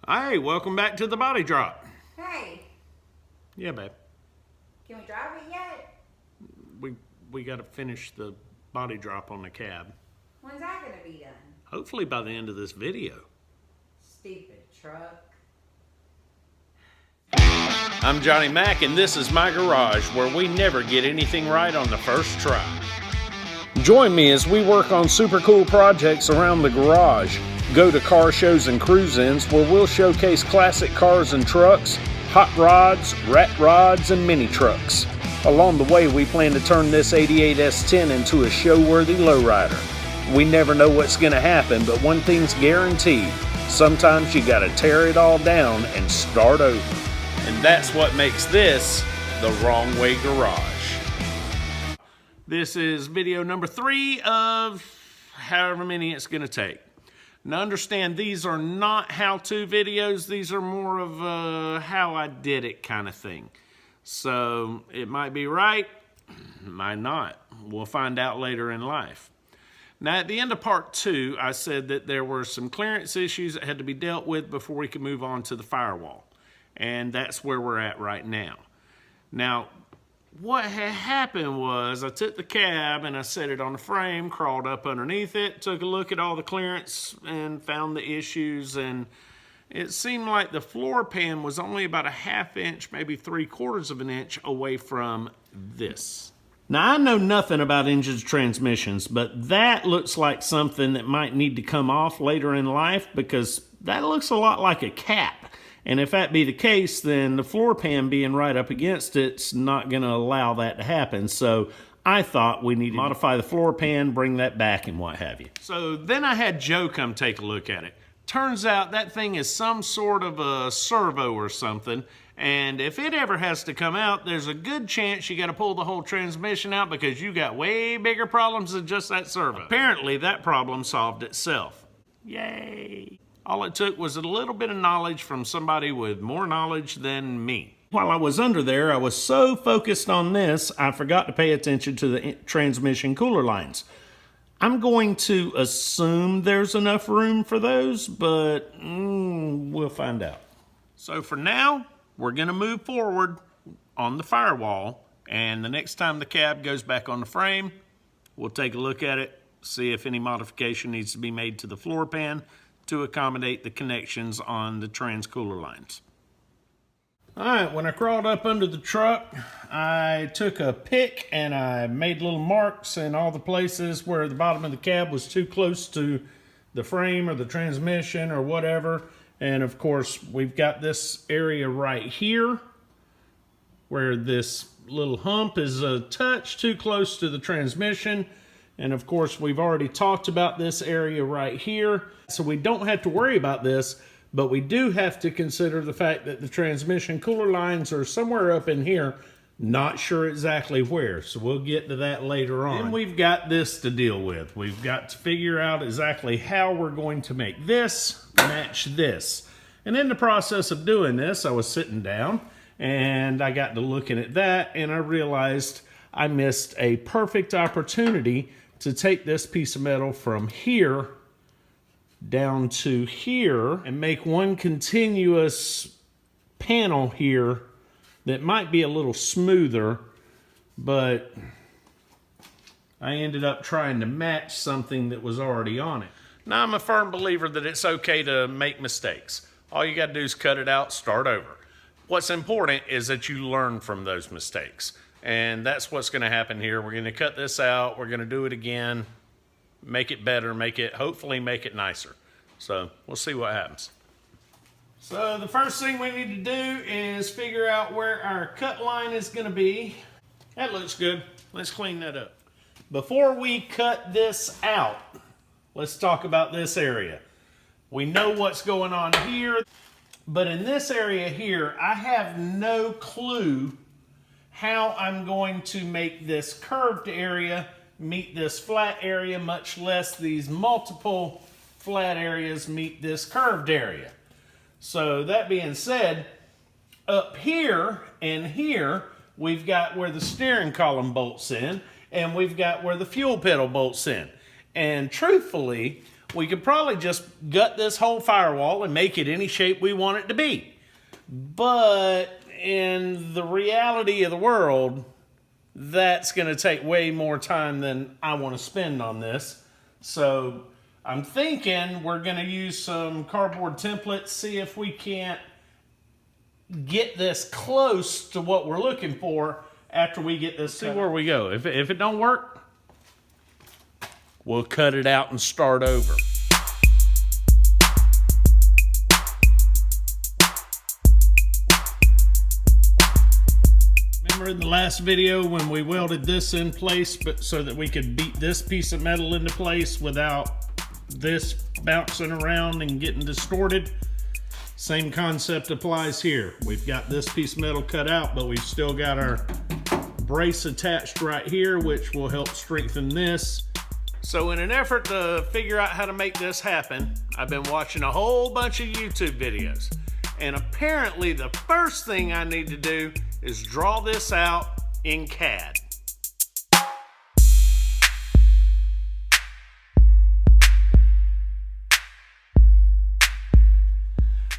Hey, welcome back to the body drop. Hey, Yeah, babe. can we drive it yet? We got to finish the body drop on the cab. When's that gonna be done? Hopefully by the end of this video. Stupid truck. I'm Johnny Mack, and this is my garage, where we never get anything right on the first try. Join me as we work on super cool projects around the garage. Go to car shows and cruise-ins where we'll showcase classic cars and trucks, hot rods, rat rods, and mini trucks. Along the way, we plan to turn this 88 S10 into a show-worthy lowrider. We never know what's going to happen, but one thing's guaranteed. Sometimes you gotta tear it all down and start over. And that's what makes this the Wrong Way Garage. This is video number 3 of however many it's gonna take. Now understand, these are not how-to videos. These are more of a how I did it kind of thing. So it might be right, it might not. We'll find out later in life. Now at the end of part 2, I said that there were some clearance issues that had to be dealt with before we could move on to the firewall. And that's where we're at right now. Now, what had happened was I took the cab and I set it on the frame, crawled up underneath it, took a look at all the clearance and found the issues, and it seemed like the floor pan was only about a ½ inch, maybe 3/4 of an inch away from this. Now I know nothing about engines transmissions, but that looks like something that might need to come off later in life because that looks a lot like a cap. And if that be the case, then the floor pan being right up against it's not going to allow that to happen. So I thought we needed to modify the floor pan, bring that back and what have you. So then I had Joe come take a look at it. Turns out that thing is some sort of a servo or something. And if it ever has to come out, there's a good chance you got to pull the whole transmission out because you got way bigger problems than just that servo. Apparently that problem solved itself. Yay! All it took was a little bit of knowledge from somebody with more knowledge than me. While I was under there, I was so focused on this, I forgot to pay attention to the transmission cooler lines. I'm going to assume there's enough room for those, but we'll find out. So for now, we're gonna move forward on the firewall, and the next time the cab goes back on the frame, we'll take a look at it, see if any modification needs to be made to the floor pan to accommodate the connections on the trans cooler lines. All right, when I crawled up under the truck, I took a pick and I made little marks in all the places where the bottom of the cab was too close to the frame or the transmission or whatever. And of course, we've got this area right here where this little hump is a touch too close to the transmission. And of course, we've already talked about this area right here. So we don't have to worry about this, but we do have to consider the fact that the transmission cooler lines are somewhere up in here. Not sure exactly where, so we'll get to that later on. And we've got this to deal with. We've got to figure out exactly how we're going to make this match this. And in the process of doing this, I was sitting down and I got to looking at that and I realized I missed a perfect opportunity to take this piece of metal from here down to here and make one continuous panel here that might be a little smoother, but I ended up trying to match something that was already on it. Now I'm a firm believer that it's okay to make mistakes. All you gotta do is cut it out, start over. What's important is that you learn from those mistakes. And that's what's gonna happen here. We're gonna cut this out, we're gonna do it again, make it better, hopefully make it nicer. So we'll see what happens. So the first thing we need to do is figure out where our cut line is gonna be. That looks good. Let's clean that up. Before we cut this out, let's talk about this area. We know what's going on here, but in this area here, I have no clue how I'm going to make this curved area meet this flat area, much less these multiple flat areas meet this curved area. So that being said, up here and here, we've got where the steering column bolts in, and we've got where the fuel pedal bolts in. And truthfully, we could probably just gut this whole firewall and make it any shape we want it to be. But in the reality of the world, that's going to take way more time than I want to spend on this. So I'm thinking we're going to use some cardboard templates, see if we can't get this close to what we're looking for after we get this. See where we go. If it don't work, we'll cut it out and start over. Remember in the last video when we welded this in place but so that we could beat this piece of metal into place without this bouncing around and getting distorted? Same concept applies here. We've got this piece of metal cut out, but we've still got our brace attached right here, which will help strengthen this. So in an effort to figure out how to make this happen, I've been watching a whole bunch of YouTube videos. And apparently the first thing I need to do is draw this out in CAD.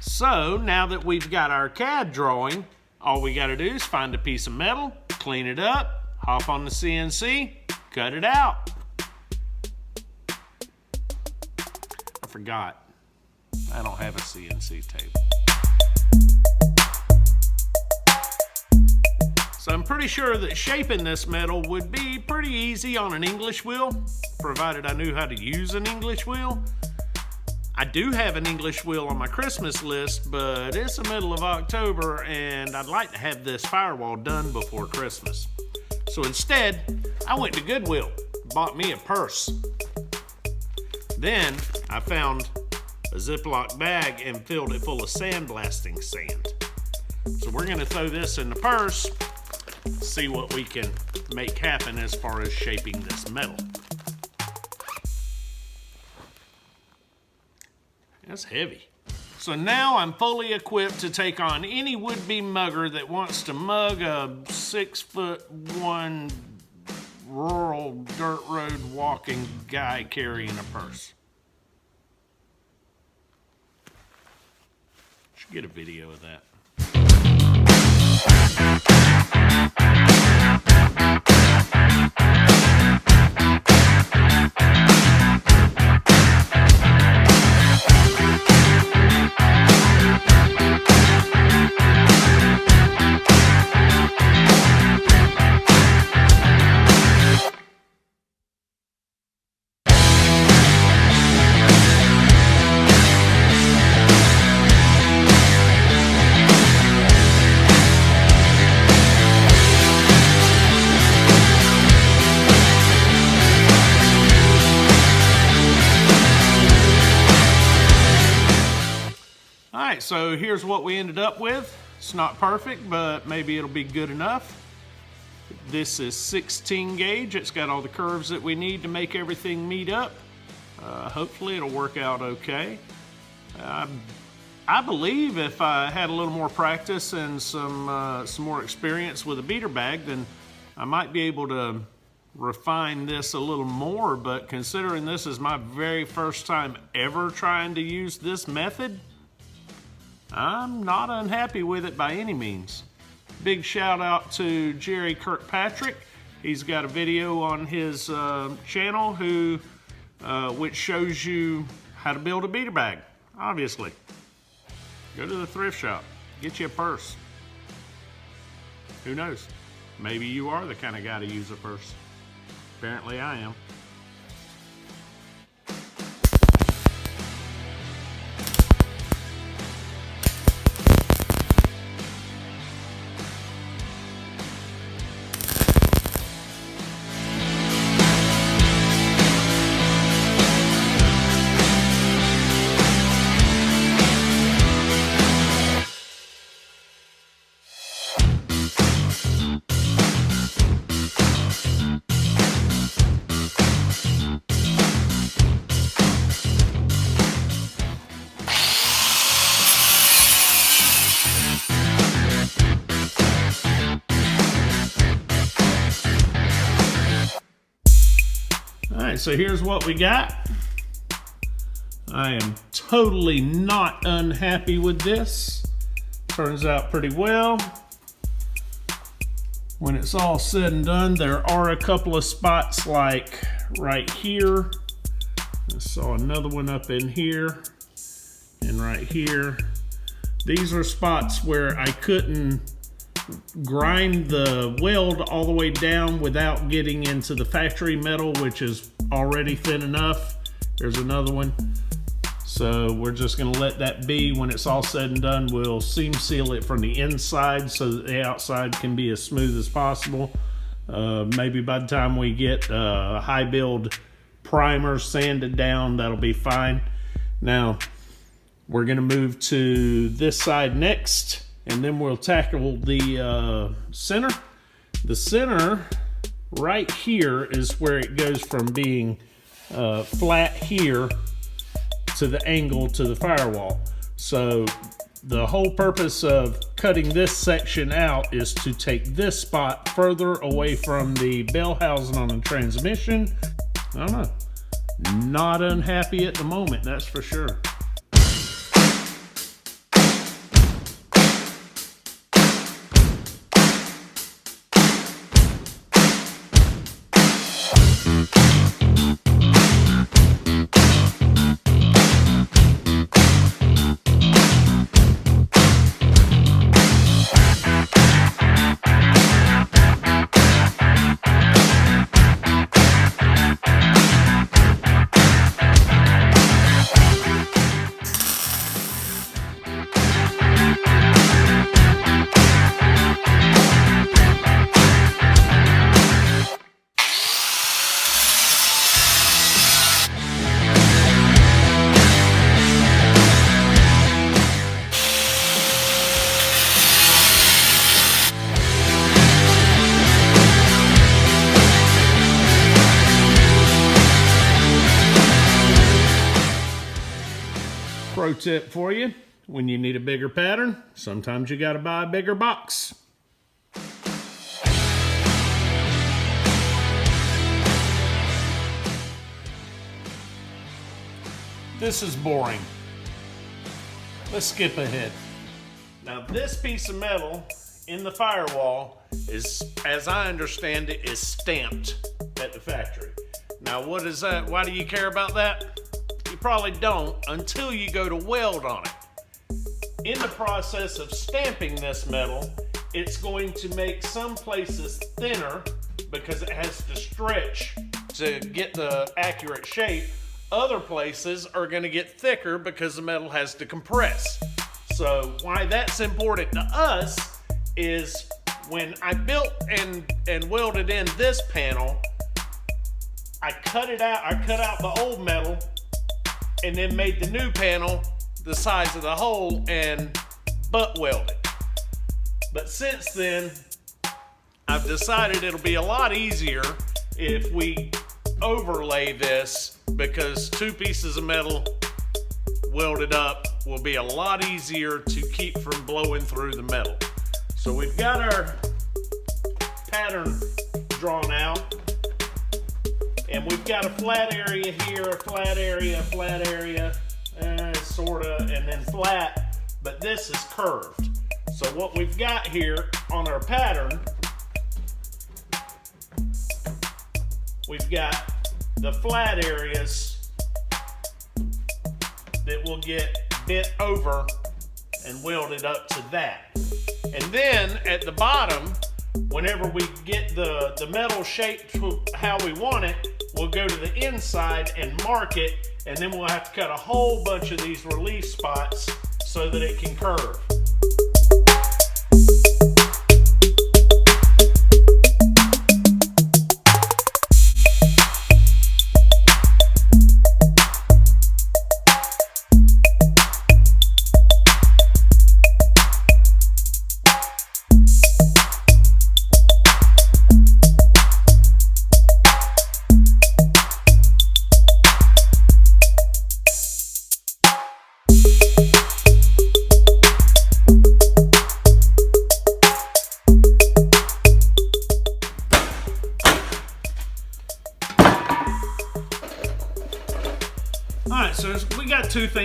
So now that we've got our CAD drawing, all we got to do is find a piece of metal, clean it up, hop on the CNC, cut it out. I forgot, I don't have a CNC table. So I'm pretty sure that shaping this metal would be pretty easy on an English wheel, provided I knew how to use an English wheel. I do have an English wheel on my Christmas list, but it's the middle of October and I'd like to have this firewall done before Christmas. So instead, I went to Goodwill, bought me a purse. Then I found a Ziploc bag and filled it full of sandblasting sand. So we're gonna throw this in the purse, see what we can make happen as far as shaping this metal. That's heavy. So now I'm fully equipped to take on any would-be mugger that wants to mug a 6'1" rural dirt road walking guy carrying a purse. Should get a video of that. Alright, so here's what we ended up with. It's not perfect, but maybe it'll be good enough. This is 16 gauge. It's got all the curves that we need to make everything meet up. Hopefully it'll work out okay. I believe if I had a little more practice and some more experience with a beater bag, then I might be able to refine this a little more, but considering this is my very first time ever trying to use this method, I'm not unhappy with it by any means. Big shout out to Jerry Kirkpatrick. He's got a video on his channel which shows you how to build a beater bag, obviously. Go to the thrift shop, get you a purse. Who knows? Maybe you are the kind of guy to use a purse. Apparently I am. Alright, so here's what we got. I am totally not unhappy with this. Turns out pretty well. When it's all said and done, there are a couple of spots like right here. I saw another one up in here and right here. These are spots where I couldn't grind the weld all the way down without getting into the factory metal, which is already thin enough. There's another one. So we're just gonna let that be. When it's all said and done, we'll seam seal it from the inside so that the outside can be as smooth as possible. Maybe by the time we get high build primer sanded down, that'll be fine. Now, we're gonna move to this side next, and then we'll tackle the center. The center right here is where it goes from being flat here to the angle to the firewall. So the whole purpose of cutting this section out is to take this spot further away from the bell housing on the transmission. I don't know, not unhappy at the moment, that's for sure. Pro tip for you, when you need a bigger pattern, sometimes you gotta buy a bigger box. This is boring. Let's skip ahead. Now this piece of metal in the firewall is, as I understand it, is stamped at the factory. Now what is that? Why do you care about that? You probably don't until you go to weld on it. In the process of stamping this metal, it's going to make some places thinner because it has to stretch to get the accurate shape. Other places are going to get thicker because the metal has to compress. So why that's important to us is when I built and welded in this panel, I cut it out. I cut out the old metal and then made the new panel the size of the hole and butt welded. But since then, I've decided it'll be a lot easier if we overlay this, because two pieces of metal welded up will be a lot easier to keep from blowing through the metal. So we've got our pattern drawn out, and we've got a flat area here, a flat area, sorta, and then flat, but this is curved. So what we've got here on our pattern, we've got the flat areas that will get bent over and welded up to that. And then at the bottom, whenever we get the metal shaped to how we want it, we'll go to the inside and mark it, and then we'll have to cut a whole bunch of these relief spots so that it can curve.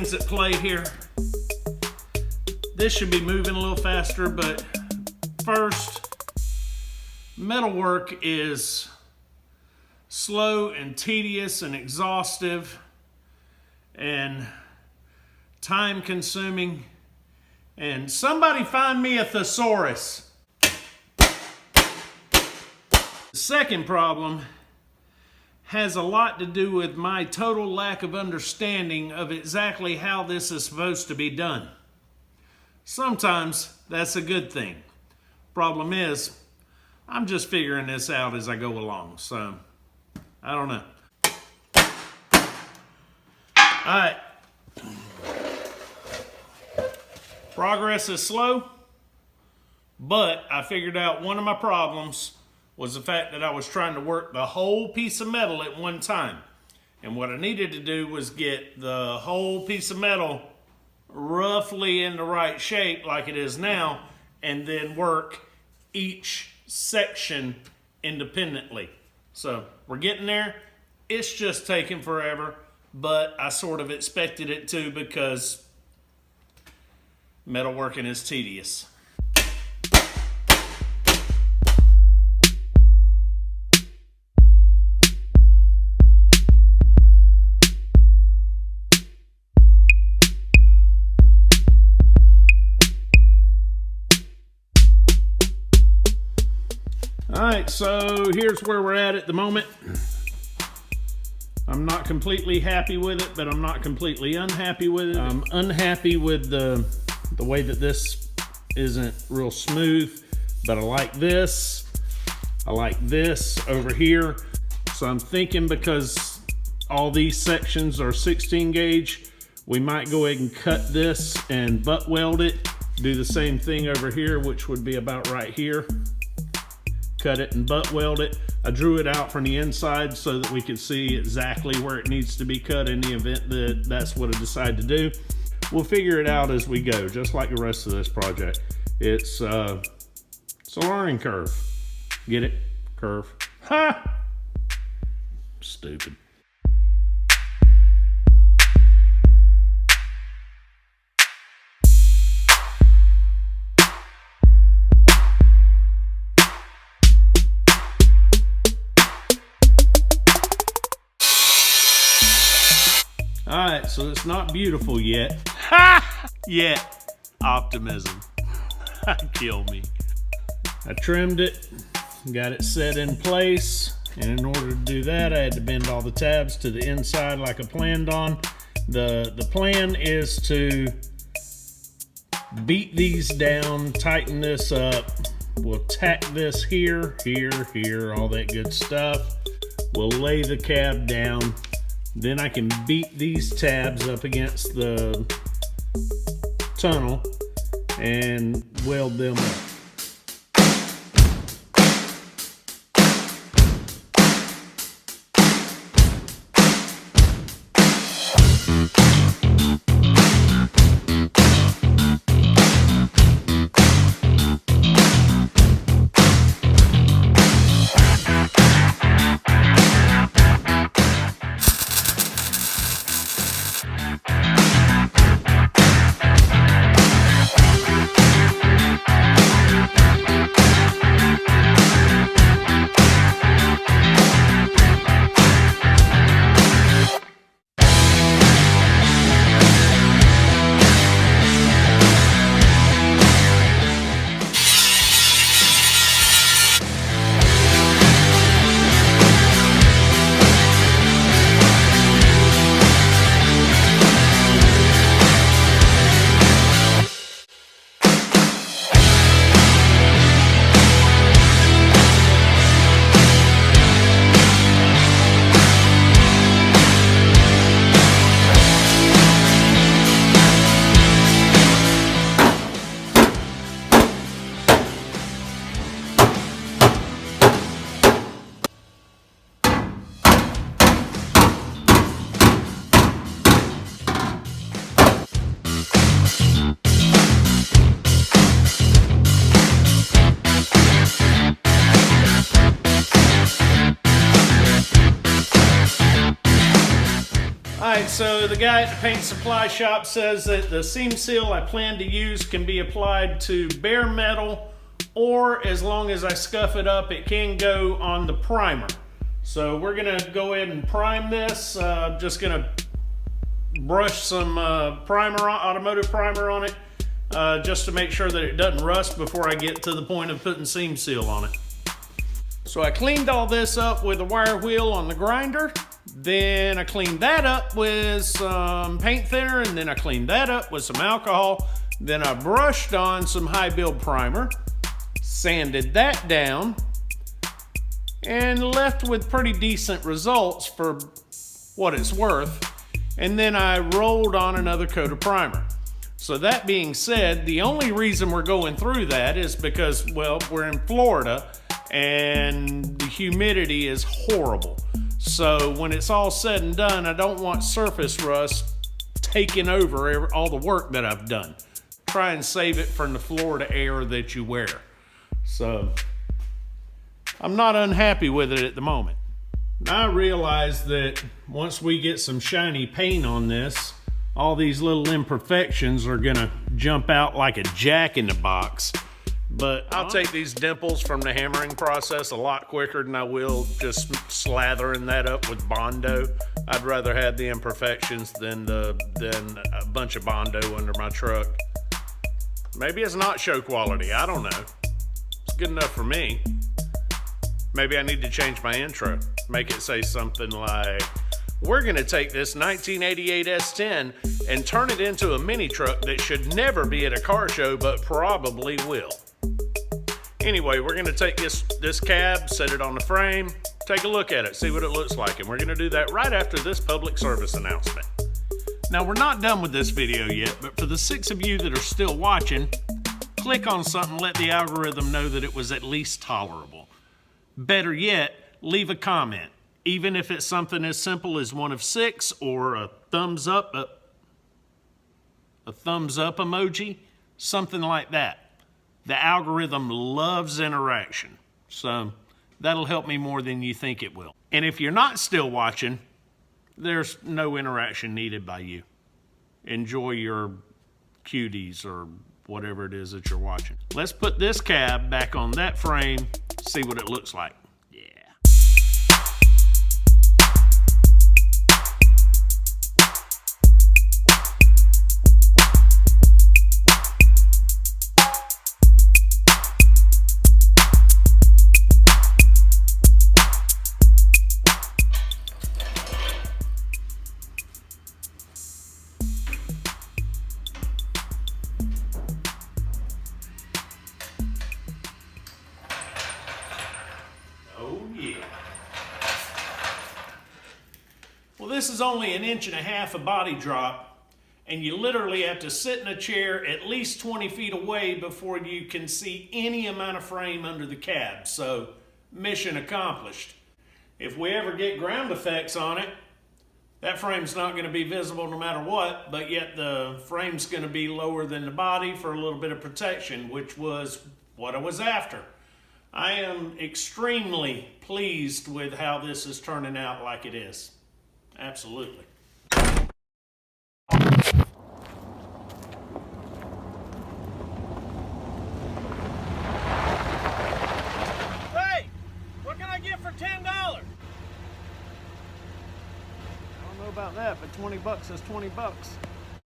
things at play here. This should be moving a little faster, but first, metalwork is slow and tedious and exhaustive and time consuming. And somebody find me a thesaurus. The second problem has a lot to do with my total lack of understanding of exactly how this is supposed to be done. Sometimes that's a good thing. Problem is, I'm just figuring this out as I go along, so I don't know. All right. Progress is slow, but I figured out one of my problems was the fact that I was trying to work the whole piece of metal at one time. And what I needed to do was get the whole piece of metal roughly in the right shape like it is now, and then work each section independently. So we're getting there. It's just taking forever, but I sort of expected it to because metalworking is tedious. All right, so here's where we're at the moment. I'm not completely happy with it, but I'm not completely unhappy with it. I'm unhappy with the way that this isn't real smooth, but I like this. I like this over here. So I'm thinking because all these sections are 16 gauge, we might go ahead and cut this and butt weld it. Do the same thing over here, which would be about right here. Cut it and butt weld it. I drew it out from the inside so that we could see exactly where it needs to be cut in the event that that's what I decide to do. We'll figure it out as we go, just like the rest of this project. It's a learning curve. Get it? Curve. Ha! Stupid. All right, so it's not beautiful yet. Ha! Yet. Optimism. Kill me. I trimmed it, got it set in place, and in order to do that, I had to bend all the tabs to the inside like I planned on. The plan is to beat these down, tighten this up. We'll tack this here, here, all that good stuff. We'll lay the cab down. Then I can beat these tabs up against the tunnel and weld them up. so the guy at the paint supply shop says that the seam seal I plan to use can be applied to bare metal, or as long as I scuff it up, it can go on the primer. So we're gonna go ahead and prime this. Just gonna brush some automotive primer on it, just to make sure that it doesn't rust before I get to the point of putting seam seal on it. So I cleaned all this up with a wire wheel on the grinder. Then I cleaned that up with some paint thinner, and then I cleaned that up with some alcohol. Then I brushed on some high build primer, sanded that down, and left with pretty decent results for what it's worth. And then I rolled on another coat of primer. So that being said, the only reason we're going through that is because, well, we're in Florida and the humidity is horrible. So when it's all said and done, I don't want surface rust taking over all the work that I've done. Try and save it from the Florida air that you wear. So I'm not unhappy with it at the moment. Now I realize that once we get some shiny paint on this, all these little imperfections are gonna jump out like a jack in the box. But I'll take these dimples from the hammering process a lot quicker than I will just slathering that up with Bondo. I'd rather have the imperfections than a bunch of Bondo under my truck. Maybe it's not show quality, I don't know. It's good enough for me. Maybe I need to change my intro. Make it say something like, we're gonna take this 1988 S10 and turn it into a mini truck that should never be at a car show, but probably will. Anyway, we're gonna take this cab, set it on the frame, take a look at it, see what it looks like, and we're gonna do that right after this public service announcement. Now, we're not done with this video yet, but for the 6 of you that are still watching, click on something, let the algorithm know that it was at least tolerable. Better yet, leave a comment, even if it's something as simple as 1 of 6 or a thumbs up emoji, something like that. The algorithm loves interaction, so that'll help me more than you think it will. And if you're not still watching, there's no interaction needed by you. Enjoy your cuties or whatever it is that you're watching. Let's put this cab back on that frame, see what it looks like. Well, this is only 1.5 inches of body drop, and you literally have to sit in a chair at least 20 feet away before you can see any amount of frame under the cab. So, mission accomplished. If we ever get ground effects on it, that frame's not going to be visible no matter what, but yet the frame's going to be lower than the body for a little bit of protection, which was what I was after. I am extremely pleased with how this is turning out like it is. Absolutely. Hey, what can I get for $10? I don't know about that, but 20 bucks is 20 bucks.